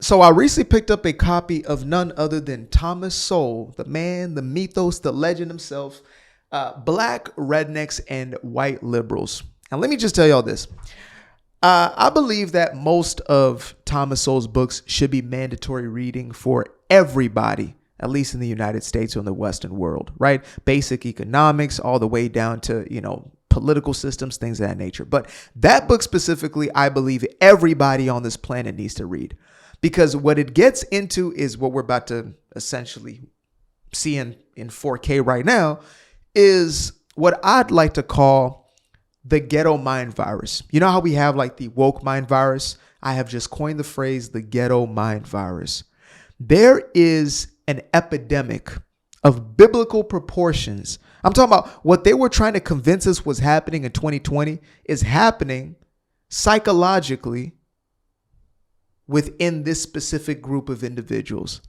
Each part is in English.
So I recently picked up a copy of none other than Thomas Sowell, the man, the mythos, the legend himself, Black Rednecks and White Liberals. Now, let me just tell y'all this. I believe that most of Thomas Sowell's books should be mandatory reading for everybody, at least in the United States or in the Western world, right? Basic economics, all the way down to, political systems, things of that nature. But that book specifically, I believe everybody on this planet needs to read. Because what it gets into is what we're about to essentially see in 4K right now is what I'd like to call the ghetto mind virus. You know how we have like the woke mind virus? I have just coined the phrase the ghetto mind virus. There is an epidemic of biblical proportions. I'm talking about what they were trying to convince us was happening in 2020 is happening psychologically within this specific group of individuals.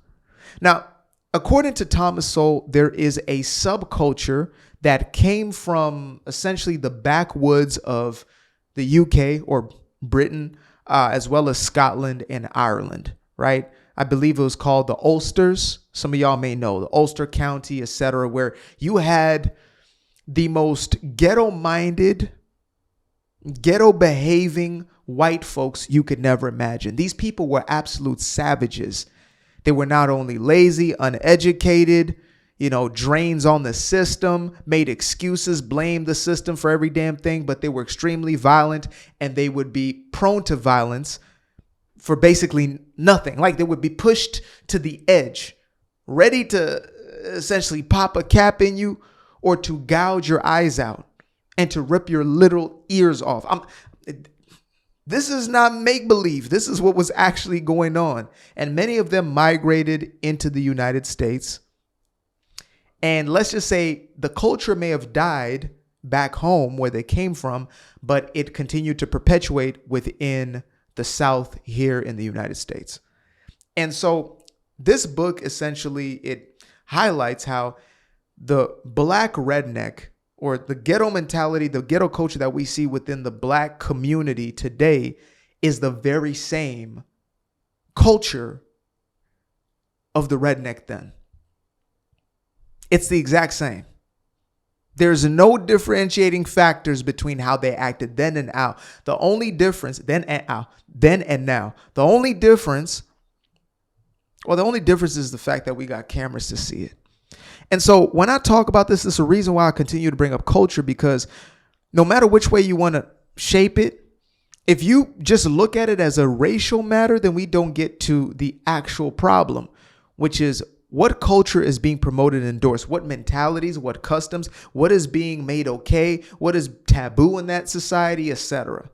Now, according to Thomas Sowell, there is a subculture that came from essentially the backwoods of the UK or Britain, as well as Scotland and Ireland, right? I believe it was called the Ulsters. Some of y'all may know the Ulster County, etc., where you had the most ghetto-minded, ghetto-behaving white folks you could never imagine. These people were absolute savages. They were not only lazy, uneducated, drains on the system, made excuses, blamed the system for every damn thing, but they were extremely violent and they would be prone to violence for basically nothing. Like they would be pushed to the edge, ready to essentially pop a cap in you or to gouge your eyes out and to rip your little ears off. This is not make-believe. This is what was actually going on. And many of them migrated into the United States. And let's just say the culture may have died back home where they came from, but it continued to perpetuate within the South here in the United States. And so this book essentially, it highlights how the black redneck or the ghetto mentality, the ghetto culture that we see within the black community today is the very same culture of the redneck then. It's the exact same. There's no differentiating factors between how they acted then and now. The only difference, then and now, the only difference is the fact that we got cameras to see it. And so when I talk about this, it's a reason why I continue to bring up culture, because no matter which way you want to shape it, if you just look at it as a racial matter, then we don't get to the actual problem, which is what culture is being promoted and endorsed, what mentalities, what customs, what is being made okay, what is taboo in that society, etc.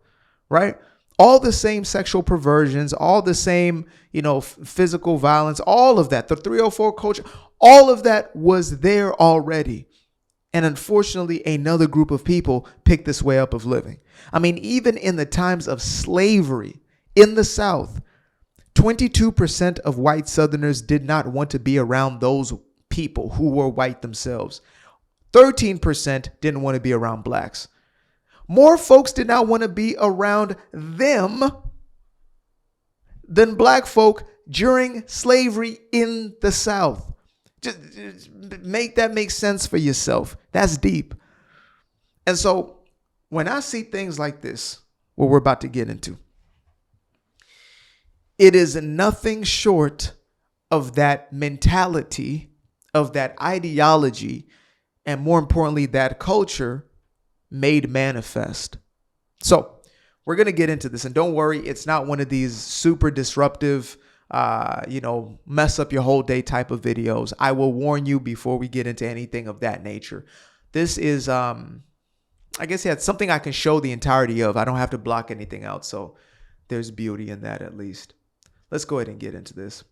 Right? All the same sexual perversions, all the same, physical violence, all of that, the 304 culture, all of that was there already. And unfortunately, another group of people picked this way up of living. I mean, even in the times of slavery in the South, 22% of white Southerners did not want to be around those people who were white themselves. 13% didn't want to be around blacks. More folks did not want to be around them than black folk during slavery in the South. Just make that make sense for yourself. That's deep. And so when I see things like this, what we're about to get into, it is nothing short of that mentality, of that ideology, and more importantly, that culture made manifest. So we're going to get into this, and don't worry, it's not one of these super disruptive, mess up your whole day type of videos. I will warn you before we get into anything of that nature. This is, it's something I can show the entirety of. I don't have to block anything out. So there's beauty in that at least. Let's go ahead and get into this.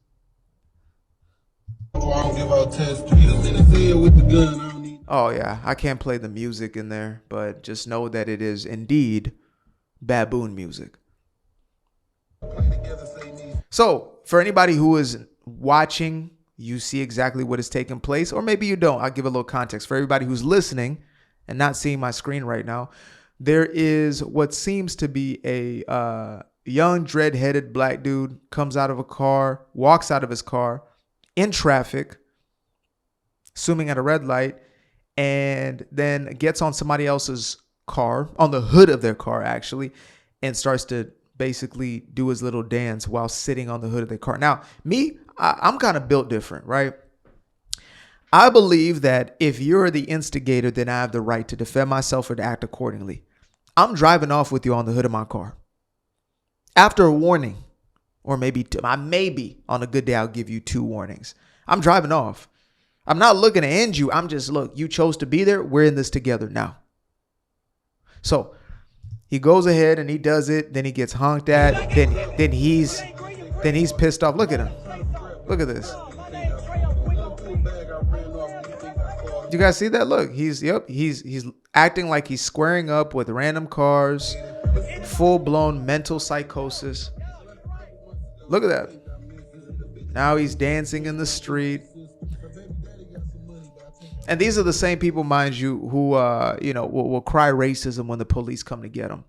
Oh yeah, I can't play the music in there, but just know that it is indeed baboon music. So for anybody who is watching, you see exactly what is taking place, or maybe you don't. I'll give a little context. For everybody who's listening and not seeing my screen right now, there is what seems to be a young dread-headed black dude comes out of a car, walks out of his car in traffic, assuming at a red light, and then gets on somebody else's car, on the hood of their car actually, and starts to basically do his little dance while sitting on the hood of their car. Now, I'm kind of built different, right? I believe that if you're the instigator, then I have the right to defend myself or to act accordingly. I'm driving off with you on the hood of my car. After a warning, or maybe on a good day, I'll give you 2 warnings. I'm driving off. I'm not looking to end you. I'm just, look, you chose to be there. We're in this together now. So he goes ahead and he does it. Then he gets honked at. Then he's pissed off. Look at him. Look at this. You guys see that? Look, he's acting like he's squaring up with random cars, full-blown mental psychosis. Look at that. Now he's dancing in the street. And these are the same people, mind you, who will cry racism when the police come to get them.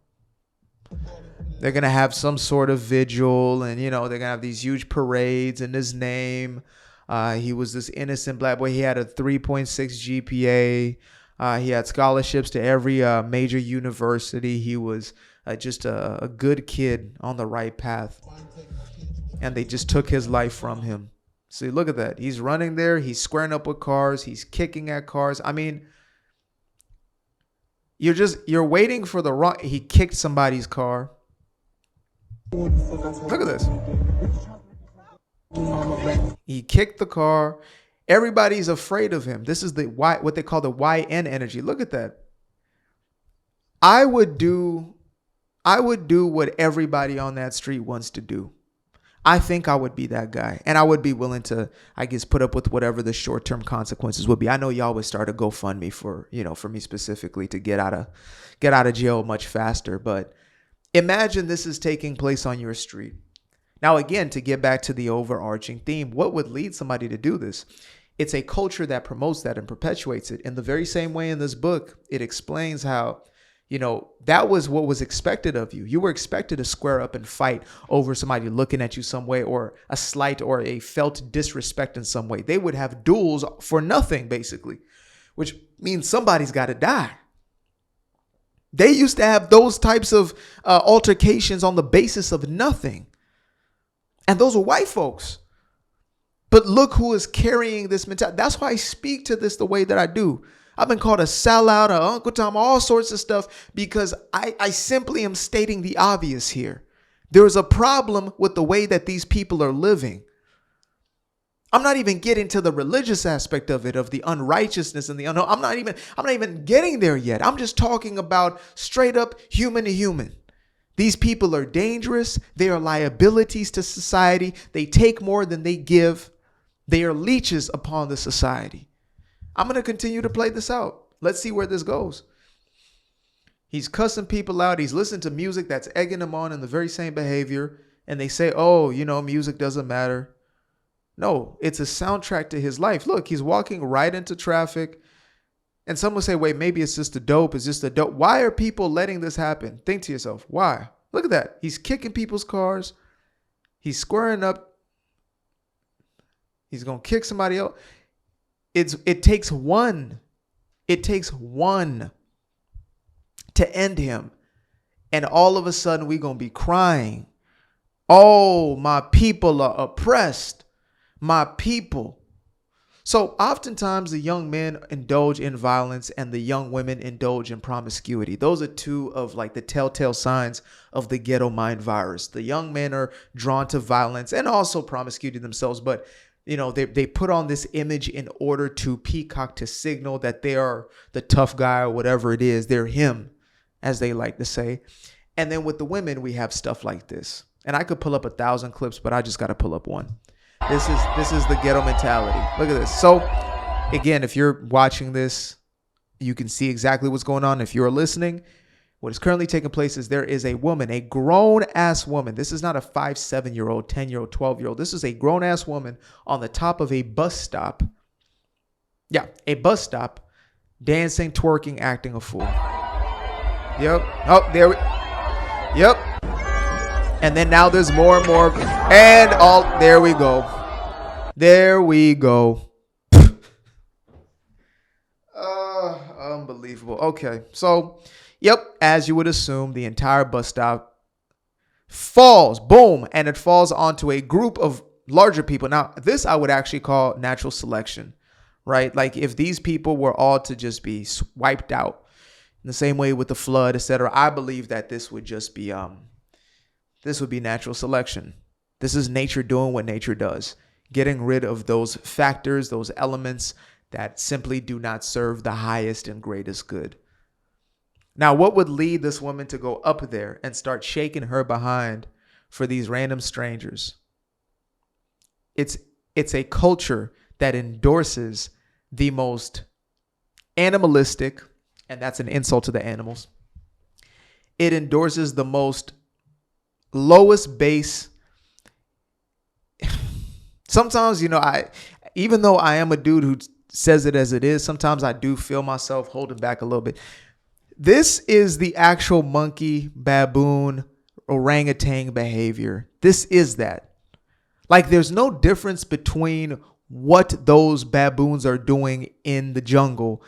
They're going to have some sort of vigil, and they're going to have these huge parades in his name. He was this innocent black boy. He had a 3.6 GPA. He had scholarships to every major university. He was just a good kid on the right path. And they just took his life from him. See, look at that. He's running there. He's squaring up with cars. He's kicking at cars. I mean, you're waiting for the wrong. He kicked somebody's car. Look at this. He kicked the car. Everybody's afraid of him. This is what they call the YN energy. Look at that. I would do what everybody on that street wants to do. I think I would be that guy, and I would be willing to, I guess, put up with whatever the short-term consequences would be. I know y'all would start a GoFundMe for me specifically to get out of jail much faster. But imagine this is taking place on your street. Now, again, to get back to the overarching theme, what would lead somebody to do this? It's a culture that promotes that and perpetuates it. In the very same way in this book, it explains how, that was what was expected of you. You were expected to square up and fight over somebody looking at you some way, or a slight or a felt disrespect in some way. They would have duels for nothing, basically, which means somebody's got to die. They used to have those types of altercations on the basis of nothing. And those were white folks. But look who is carrying this mentality. That's why I speak to this the way that I do. I've been called a sellout, a Uncle Tom, all sorts of stuff, because I simply am stating the obvious here. There is a problem with the way that these people are living. I'm not even getting to the religious aspect of it, of the unrighteousness and the unknown. I'm not even getting there yet. I'm just talking about straight up human to human. These people are dangerous. They are liabilities to society. They take more than they give. They are leeches upon the society. I'm going to continue to play this out. Let's see where this goes. He's cussing people out. He's listening to music that's egging him on in the very same behavior. And they say, oh, music doesn't matter. No, it's a soundtrack to his life. Look, he's walking right into traffic. And some will say, wait, maybe it's just a dope. It's just a dope. Why are people letting this happen? Think to yourself, why? Look at that. He's kicking people's cars. He's squaring up. He's going to kick somebody else. It takes one to end him. And all of a sudden we're going to be crying. Oh, my people are oppressed. My people. So oftentimes the young men indulge in violence and the young women indulge in promiscuity. Those are two of the telltale signs of the ghetto mind virus. The young men are drawn to violence and also promiscuity themselves, but they put on this image in order to peacock, to signal that they are the tough guy or whatever it is. They're him, as they like to say. And then with the women, we have stuff like this. And I could pull up 1,000 clips, but I just got to pull up one. This is the ghetto mentality. Look at this. So again, if you're watching this, you can see exactly what's going on. If you're listening, what is currently taking place is there is a woman, a grown-ass woman. This is not a 5, 7-year-old, 10-year-old, 12-year-old. This is a grown-ass woman on the top of a bus stop. Yeah, a bus stop, dancing, twerking, acting a fool. Yep. Oh, there we. Yep. And then now there's more and more. And all, there we go. There we go. Unbelievable. Okay. So, yep, as you would assume, the entire bus stop falls. Boom. And it falls onto a group of larger people. Now, this I would actually call natural selection, right? Like if these people were all to just be wiped out in the same way with the flood, etc., I believe that this would just be this would be natural selection. This is nature doing what nature does, getting rid of those factors, those elements that simply do not serve the highest and greatest good. Now, what would lead this woman to go up there and start shaking her behind for these random strangers? It's a culture that endorses the most animalistic, and that's an insult to the animals. It endorses the most lowest base. Sometimes, even though I am a dude who says it as it is, sometimes I do feel myself holding back a little bit. This is the actual monkey, baboon, orangutan behavior. This is that. Like there's no difference between what those baboons are doing in the jungle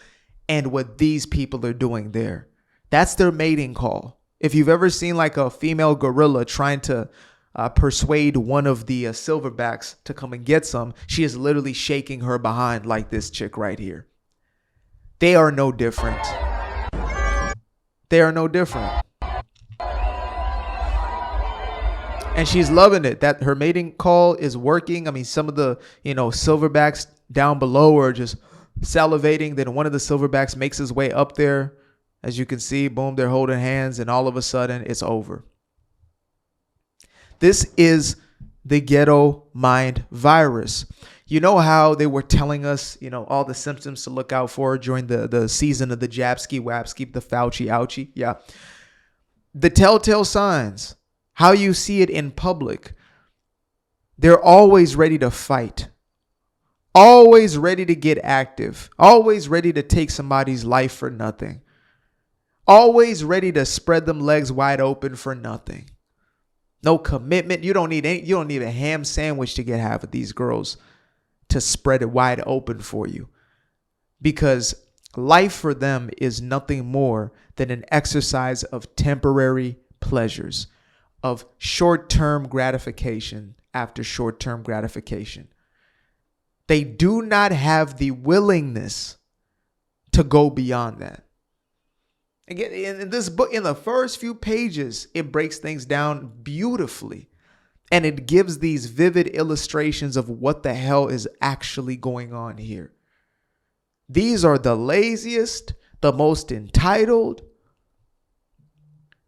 and what these people are doing there. That's their mating call. If you've ever seen like a female gorilla trying to persuade one of the silverbacks to come and get some, she is literally shaking her behind like this chick right here. They are no different. They are no different. And she's loving it that her mating call is working. I mean, some of the, silverbacks down below are just salivating. Then one of the silverbacks makes his way up there. As you can see, boom, they're holding hands, and all of a sudden it's over. This is the ghetto mind virus. You know how they were telling us, all the symptoms to look out for during the season of the Jabski, Wapski, the Fauci, ouchie? Yeah. The telltale signs, how you see it in public. They're always ready to fight, always ready to get active, always ready to take somebody's life for nothing, always ready to spread them legs wide open for nothing. No commitment. You don't need a ham sandwich to get half of these girls to spread it wide open for you, because life for them is nothing more than an exercise of temporary pleasures, of short-term gratification after short-term gratification. They do not have the willingness to go beyond that. Again, in this book, in the first few pages, it breaks things down beautifully. And it gives these vivid illustrations of what the hell is actually going on here. These are the laziest, the most entitled.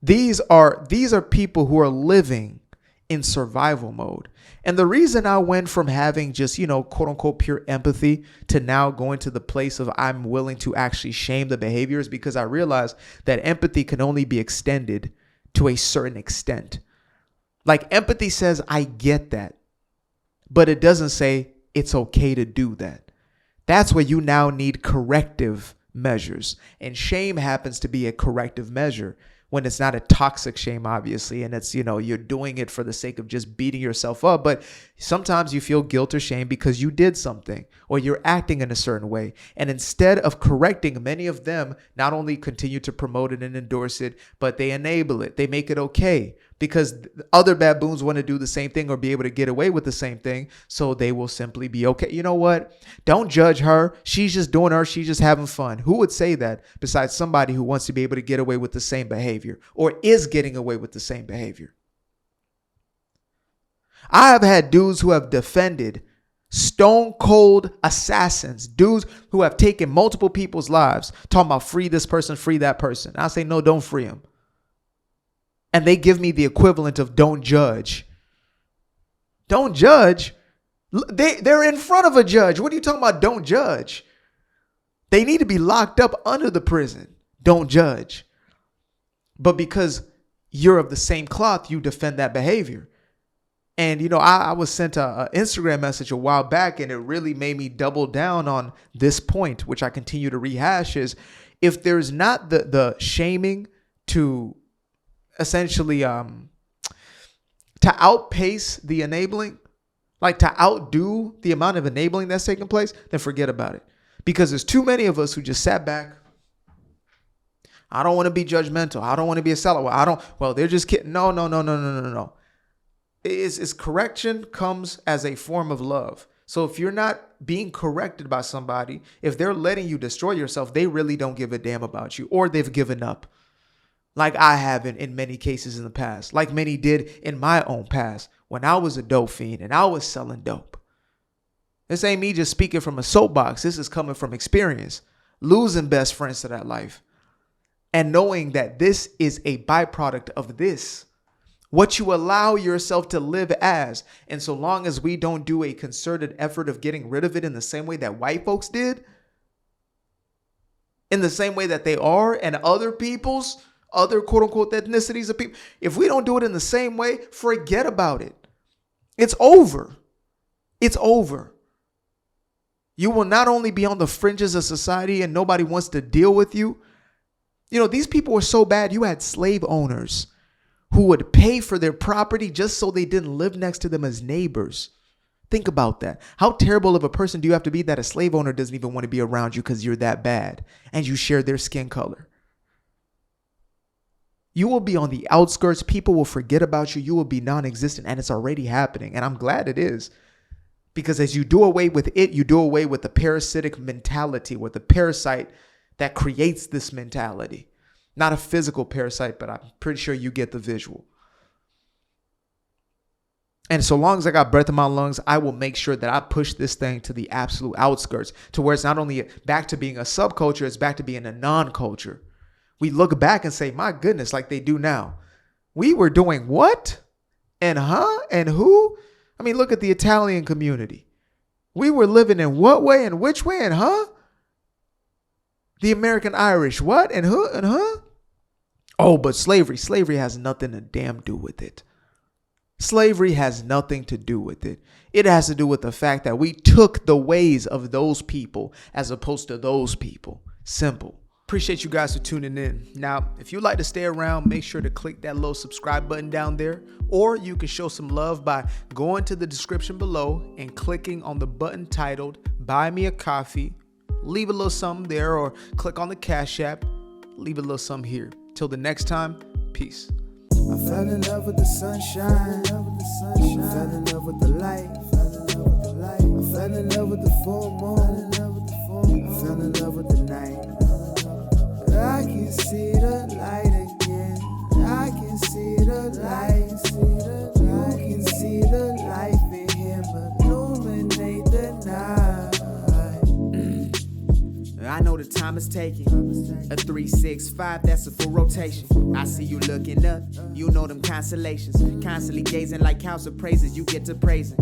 These are people who are living in survival mode. And the reason I went from having just, quote unquote, pure empathy to now going to the place of I'm willing to actually shame the behavior is because I realized that empathy can only be extended to a certain extent. Like empathy says, I get that, but it doesn't say it's okay to do that. That's where you now need corrective measures. And shame happens to be a corrective measure when it's not a toxic shame, obviously. And it's, you're doing it for the sake of just beating yourself up. But sometimes you feel guilt or shame because you did something or you're acting in a certain way. And instead of correcting, many of them not only continue to promote it and endorse it, but they enable it. They make it okay because other baboons want to do the same thing or be able to get away with the same thing. So they will simply be okay. You know what? Don't judge her. She's just doing her. She's just having fun. Who would say that besides somebody who wants to be able to get away with the same behavior or is getting away with the same behavior? I have had dudes who have defended stone cold assassins, dudes who have taken multiple people's lives, talking about free this person, free that person. I say, no, don't free him. And they give me the equivalent of don't judge. Don't judge. They're in front of a judge. What are you talking about? Don't judge. They need to be locked up under the prison. Don't judge. But because you're of the same cloth, you defend that behavior. And, I was sent an Instagram message a while back, and it really made me double down on this point, which I continue to rehash, is if there's not the shaming to essentially to outpace the enabling, like to outdo the amount of enabling that's taking place, then forget about it. Because there's too many of us who just sat back. I don't want to be judgmental. I don't want to be a seller. Well, they're just kidding. No. It's correction comes as a form of love. So if you're not being corrected by somebody, if they're letting you destroy yourself, they really don't give a damn about you, or they've given up. Like I have in many cases in the past, like many did in my own past when I was a dope fiend and I was selling dope. This ain't me just speaking from a soapbox. This is coming from experience, losing best friends to that life, and knowing that this is a byproduct of this, what you allow yourself to live as. And so long as we don't do a concerted effort of getting rid of it in the same way that white folks did, in the same way that they are, and other people's, other quote unquote ethnicities of people, if we don't do it in the same way, forget about it. It's over. It's over. You will not only be on the fringes of society and nobody wants to deal with you. You know, these people were so bad. You had slave owners who would pay for their property just so they didn't live next to them as neighbors. Think about that. How terrible of a person do you have to be that a slave owner doesn't even want to be around you because you're that bad and you share their skin color? You will be on the outskirts. People will forget about you. You will be non-existent, and it's already happening. And I'm glad it is, because as you do away with it, you do away with the parasitic mentality, with the parasite that creates this mentality. Not a physical parasite, but I'm pretty sure you get the visual. And so long as I got breath in my lungs, I will make sure that I push this thing to the absolute outskirts, to where it's not only back to being a subculture, it's back to being a non-culture. We look back and say, my goodness, like they do now. We were doing what? And and who? I mean, look at the Italian community. We were living in what way and which way and The American Irish, what and who and Oh, but slavery has nothing to damn do with it. Slavery has nothing to do with it. It has to do with the fact that we took the ways of those people as opposed to those people. Simple. Appreciate you guys for tuning in. Now, if you'd like to stay around, make sure to click that little subscribe button down there, or you can show some love by going to the description below and clicking on the button titled Buy Me a Coffee. Leave a little something there, or click on the Cash App. Leave a little something here. Till the next time, peace. I fell in love with the sunshine. I fell in love with the light. I fell in love with the full moon. I fell in love with the night. I can see the light again. I can see the light. You can see the life in him illuminate the night. I know the time is taking. A 3-6-5, that's a full rotation. I see you looking up, you know them constellations. Constantly gazing like house of praises, you get to praising.